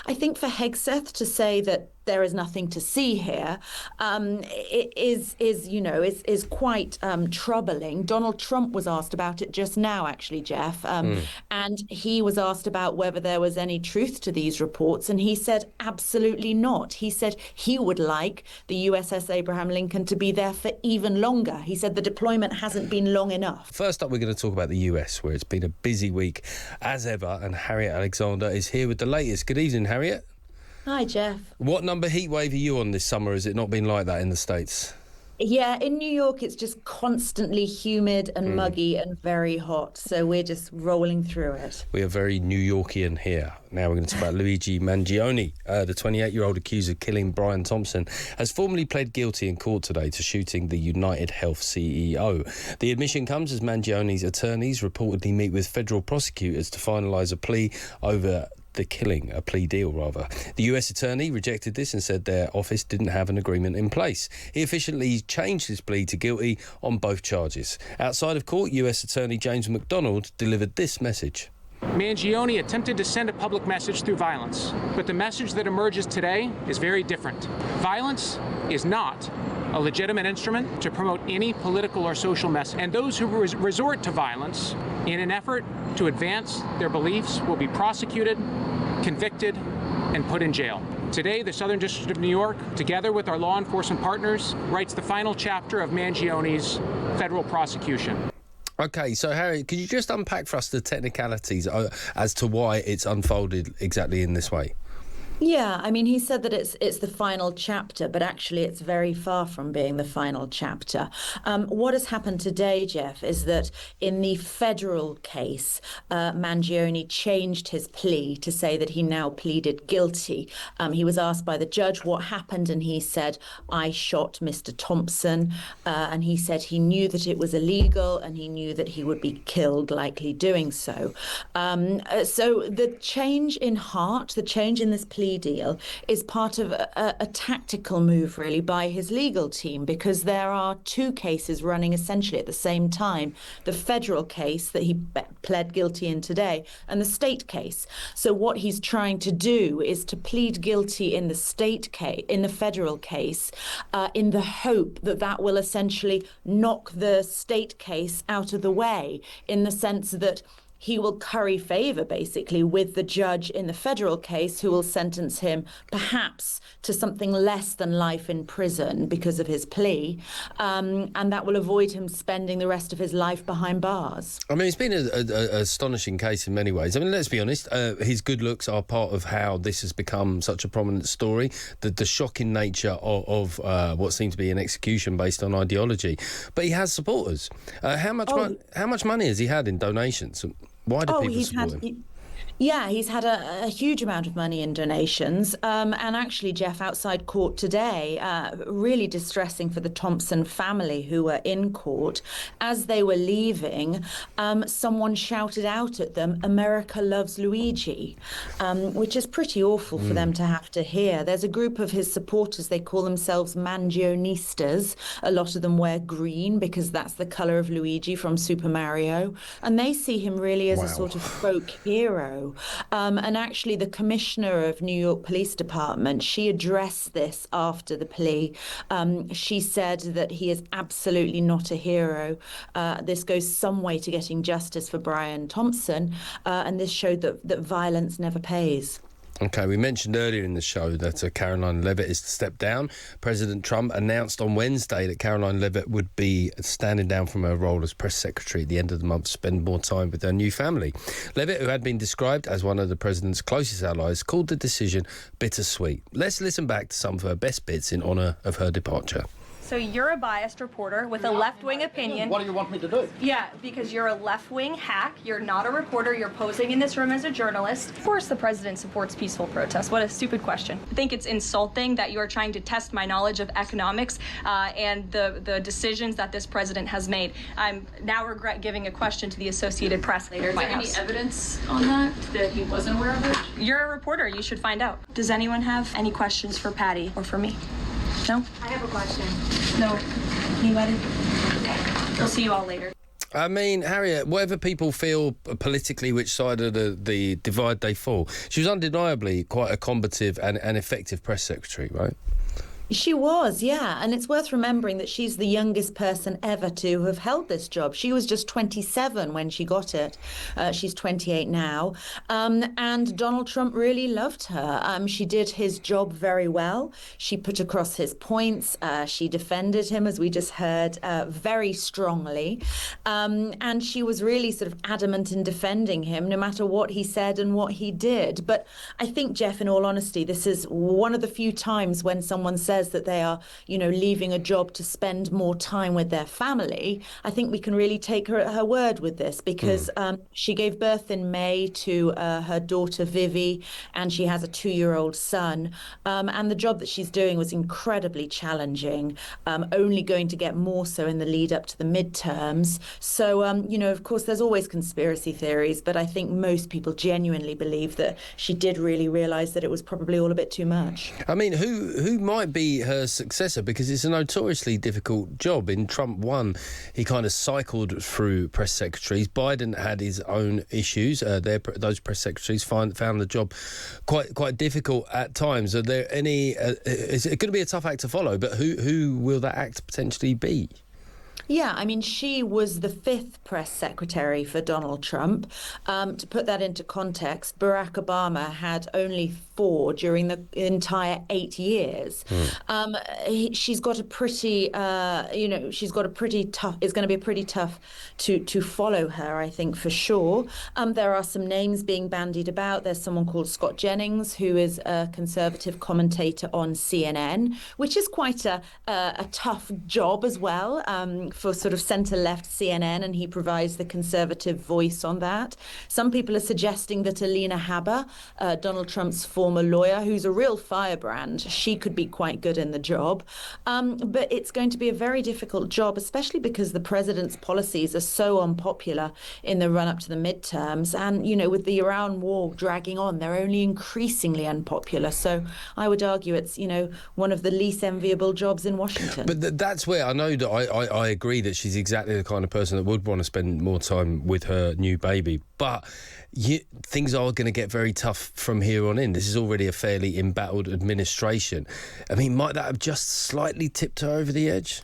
I think for Hegseth to say that there is nothing to see here is quite troubling. Donald Trump was asked about it just now, actually, Geoff, and he was asked about whether there was any truth to these reports, and he said absolutely not. He said he would like the USS Abraham Lincoln to be there for even longer. He said the deployment hasn't been long enough. First up, we're going to talk about the US, where it's been a busy week as ever, and Harriet Alexander is here with the latest. Good evening, Harriet. Hi, Geoff. What number heat wave are you on this summer? Has it not been like that in the States? Yeah, in New York, it's just constantly humid and muggy and very hot. So we're just rolling through it. We are very New Yorkian here. Now we're going to talk about Luigi Mangione. The 28-year-old accused of killing Brian Thompson has formally pled guilty in court today to shooting the United Health CEO. The admission comes as Mangione's attorneys reportedly meet with federal prosecutors to finalise a plea over the killing, a plea deal rather. The US attorney rejected this and said their office didn't have an agreement in place. He officially changed his plea to guilty on both charges. Outside of court, US attorney James McDonald delivered this message. Mangione attempted to send a public message through violence, but the message that emerges today is very different. Violence is not a legitimate instrument to promote any political or social message, and those who resort to violence in an effort to advance their beliefs will be prosecuted, convicted, and put in jail. Today, the Southern District of New York, together with our law enforcement partners, writes the final chapter of Mangione's federal prosecution. OK, so Harry, could you just unpack for us the technicalities as to why it's unfolded exactly in this way? Yeah, I mean, he said that it's the final chapter, but actually it's very far from being the final chapter. What has happened today, Geoff, is that in the federal case, Mangione changed his plea to say that he now pleaded guilty. He was asked by the judge what happened, and he said, I shot Mr. Thompson, and he said he knew that it was illegal and he knew that he would be killed, likely doing so. So the change in heart, the change in this plea deal is part of a tactical move, really, by his legal team, because there are two cases running essentially at the same time: the federal case that he pled guilty in today and the state case. So what he's trying to do is to plead guilty in the state case, in the federal case, in the hope that that will essentially knock the state case out of the way, in the sense that he will curry favour, basically, with the judge in the federal case, who will sentence him perhaps to something less than life in prison because of his plea, and that will avoid him spending the rest of his life behind bars. I mean, it's been an astonishing case in many ways. I mean, let's be honest, his good looks are part of how this has become such a prominent story, the shocking nature of what seemed to be an execution based on ideology. But he has supporters. How much money has he had in donations? Why do people support him? Yeah, he's had a huge amount of money in donations. And actually, Geoff, outside court today, really distressing for the Thompson family who were in court. As they were leaving, someone shouted out at them, "America loves Luigi," which is pretty awful for them to have to hear. There's a group of his supporters, they call themselves Mangionistas. A lot of them wear green because that's the colour of Luigi from Super Mario. And they see him really as a sort of folk hero. And actually, the commissioner of New York Police Department, she addressed this after the plea. She said that he is absolutely not a hero. This goes some way to getting justice for Brian Thompson, and this showed that violence never pays. OK, we mentioned earlier in the show that Caroline Leavitt is to step down. President Trump announced on Wednesday that Caroline Leavitt would be standing down from her role as press secretary at the end of the month to spend more time with her new family. Leavitt, who had been described as one of the president's closest allies, called the decision bittersweet. Let's listen back to some of her best bits in honour of her departure. So you're a biased reporter with a left-wing opinion. What do you want me to do? Yeah, because you're a left-wing hack. You're not a reporter. You're posing in this room as a journalist. Of course the president supports peaceful protest. What a stupid question. I think it's insulting that you're trying to test my knowledge of economics and the decisions that this president has made. I'm now regret giving a question to the Associated Press later. Is there any evidence on that he wasn't aware of it? You're a reporter. You should find out. Does anyone have any questions for Patty or for me? No? I have a question. No. Anybody? Okay. We'll see you all later. I mean, Harriet, whatever people feel politically, which side of the divide they fall, she was undeniably quite a combative and effective press secretary, right? She was, yeah. And it's worth remembering that she's the youngest person ever to have held this job. She was just 27 when she got it. She's 28 now. And Donald Trump really loved her. She did his job very well. She put across his points. She defended him, as we just heard, very strongly. And she was really sort of adamant in defending him, no matter what he said and what he did. But I think, Geoff, in all honesty, this is one of the few times when someone says that they are, leaving a job to spend more time with their family. I think we can really take her at her word with this, because she gave birth in May to her daughter Vivi, and she has a 2-year-old son. And the job that she's doing was incredibly challenging, only going to get more so in the lead up to the midterms. So, of course, there's always conspiracy theories, but I think most people genuinely believe that she did really realise that it was probably all a bit too much. I mean, who might be her successor, because it's a notoriously difficult job. In Trump 1, he kind of cycled through press secretaries. Biden had his own issues. Those press secretaries found the job quite difficult at times. Are there any? Is it going to be a tough act to follow? But who will that act potentially be? Yeah, I mean, she was the 5th press secretary for Donald Trump. To put that into context, Barack Obama had only 4 during the entire 8 years. She's got a pretty, she's got a pretty tough. It's going to be pretty tough to follow her, I think, for sure. There are some names being bandied about. There's someone called Scott Jennings, who is a conservative commentator on CNN, which is quite a tough job as well. For sort of centre-left CNN, and he provides the conservative voice on that. Some people are suggesting that Alina Habba, Donald Trump's former lawyer, who's a real firebrand, she could be quite good in the job. But it's going to be a very difficult job, especially because the president's policies are so unpopular in the run-up to the midterms. And, with the Iran war dragging on, they're only increasingly unpopular. So I would argue it's, one of the least enviable jobs in Washington. But that's where I know that I agree that she's exactly the kind of person that would want to spend more time with her new baby. But things are going to get very tough from here on in. This is already a fairly embattled administration. I mean, might that have just slightly tipped her over the edge?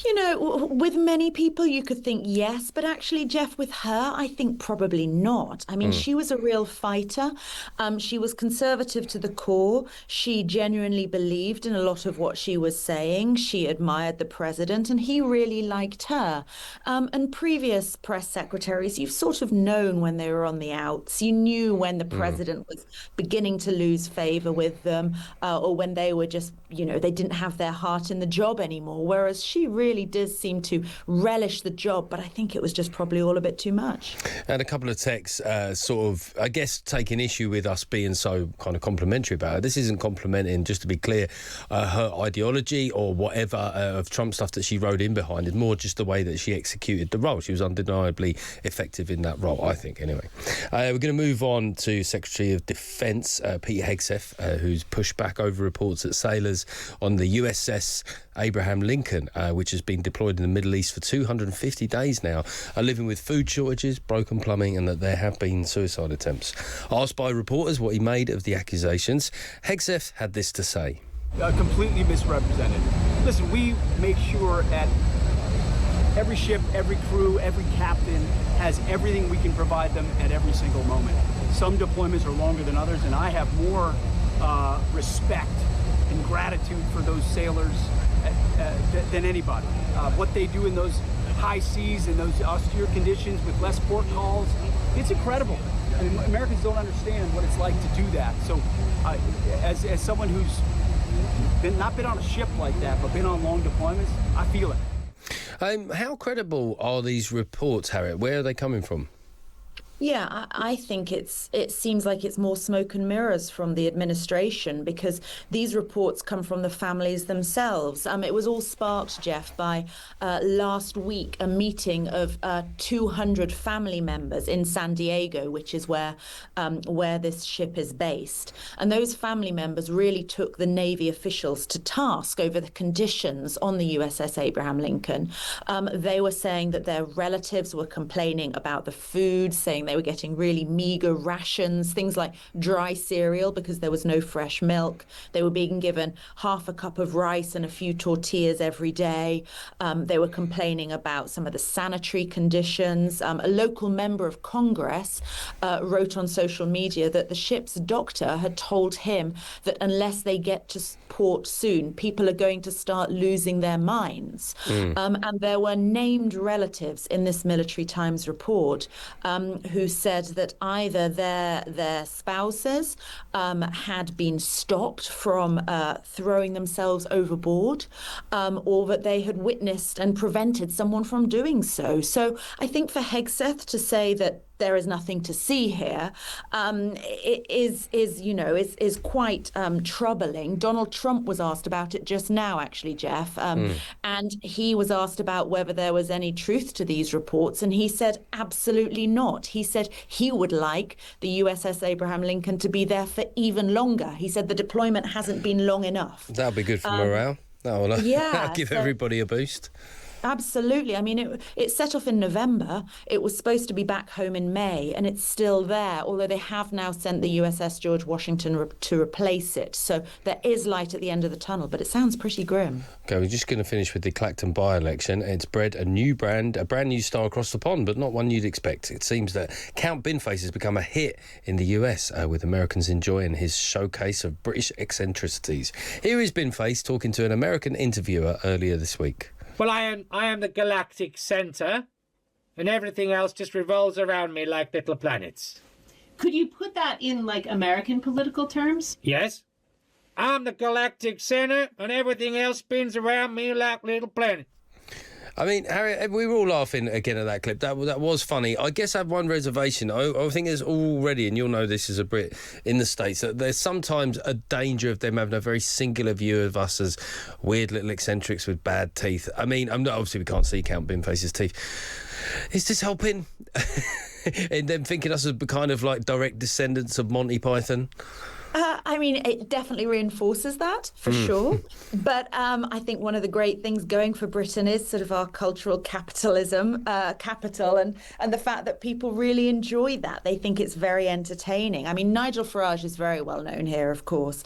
With many people, you could think yes, but actually, Geoff, with her, I think probably not. I mean, she was a real fighter. She was conservative to the core. She genuinely believed in a lot of what she was saying. She admired the president, and he really liked her. And previous press secretaries, you've sort of known when they were on the outs. You knew when the president was beginning to lose favour with them, or when they were just, they didn't have their heart in the job anymore, whereas she really does seem to relish the job, but I think it was just probably all a bit too much. And a couple of texts sort of, I guess, taking issue with us being so kind of complimentary about her. This isn't complimenting, just to be clear, her ideology or whatever of Trump stuff that she rode in behind. It's more just the way that she executed the role. She was undeniably effective in that role, I think, anyway. We're going to move on to Secretary of Defence Pete Hegseth, who's pushed back over reports that sailors on the USS Abraham Lincoln, which has been deployed in the Middle East for 250 days now, are living with food shortages, broken plumbing, and that there have been suicide attempts. Asked by reporters what he made of the accusations, Hegseth had this to say. Completely misrepresented. Listen, we make sure that every ship, every crew, every captain has everything we can provide them at every single moment. Some deployments are longer than others, and I have more respect and gratitude for those sailors than anybody. What they do in those high seas and those austere conditions with less port calls, it's incredible. I mean, Americans don't understand what it's like to do that. So as someone who's not been on a ship like that, but been on long deployments, I feel it. How credible are these reports, Harriet? Where are they coming from? Yeah, I think it seems like it's more smoke and mirrors from the administration because these reports come from the families themselves. It was all sparked, Geoff, by last week a meeting of 200 family members in San Diego, which is where this ship is based. And those family members really took the Navy officials to task over the conditions on the USS Abraham Lincoln. They were saying that their relatives were complaining about the food, saying they were getting really meager rations, things like dry cereal because there was no fresh milk. They were being given half a cup of rice and a few tortillas every day. They were complaining about some of the sanitary conditions. A local member of Congress wrote on social media that the ship's doctor had told him that unless they get to port soon, people are going to start losing their minds. And there were named relatives in this Military Times report who said that either their spouses had been stopped from throwing themselves overboard, or that they had witnessed and prevented someone from doing so. So I think for Hegseth to say that there is nothing to see here is quite troubling. Donald Trump was asked about it just now, actually, Geoff, and he was asked about whether there was any truth to these reports, and he said absolutely not. He said he would like the USS Abraham Lincoln to be there for even longer. He said the deployment hasn't been long enough. That'll be good for morale. That'll give everybody a boost. Absolutely. I mean, it set off in November. It was supposed to be back home in May, and it's still there, although they have now sent the USS George Washington to replace it. So there is light at the end of the tunnel, but it sounds pretty grim. OK, we're just going to finish with the Clacton by-election. It's bred a brand new star across the pond, but not one you'd expect. It seems that Count Binface has become a hit in the US, with Americans enjoying his showcase of British eccentricities. Here is Binface talking to an American interviewer earlier this week. Well, I am the galactic center, and everything else just revolves around me like little planets. Could you put that in, like, American political terms? Yes. I'm the galactic center, and everything else spins around me like little planets. I mean, Harriet, we were all laughing again at that clip. That was funny. I guess I have one reservation. I think there's already, and you'll know this as a Brit in the States, that there's sometimes a danger of them having a very singular view of us as weird little eccentrics with bad teeth. I mean, obviously we can't see Count Binface's teeth. Is this helping? And them thinking us as kind of like direct descendants of Monty Python? I mean, it definitely reinforces that, for sure. But I think one of the great things going for Britain is sort of our cultural capitalism, capital, and the fact that people really enjoy that. They think it's very entertaining. I mean, Nigel Farage is very well known here, of course,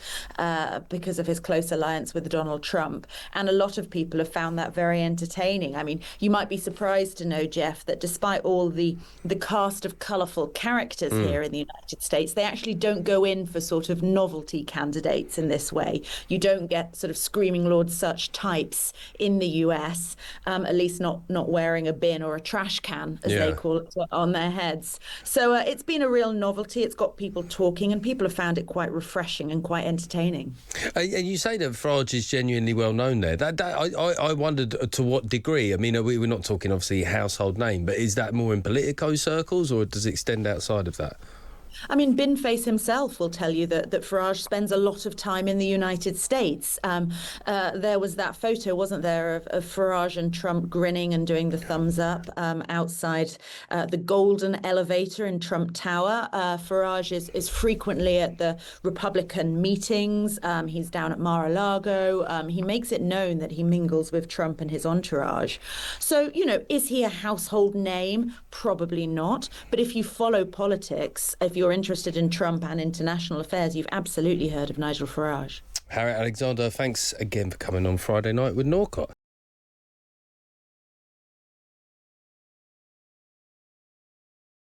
because of his close alliance with Donald Trump. And a lot of people have found that very entertaining. I mean, you might be surprised to know, Geoff, that despite all the cast of colourful characters here in the United States, they actually don't go in for sort of novelty candidates in this way. You don't get sort of screaming Lord Such types in the US, at least not wearing a bin or a trash can, as they call it, on their heads. So it's been a real novelty. It's got people talking, and people have found it quite refreshing and quite entertaining. And you say that Farage is genuinely well known there. I wondered to what degree. I mean, we're not talking obviously household name, but is that more in Politico circles, or does it extend outside of that? I mean, Binface himself will tell you that Farage spends a lot of time in the United States. There was that photo, wasn't there, of Farage and Trump grinning and doing the thumbs up outside the Golden Elevator in Trump Tower. Farage is frequently at the Republican meetings. He's down at Mar-a-Lago. He makes it known that he mingles with Trump and his entourage. So, is he a household name? Probably not. But if you follow politics, if you're interested in Trump and international affairs, you've absolutely heard of Nigel Farage. Harriet Alexander, thanks again for coming on Friday Night with Norcott.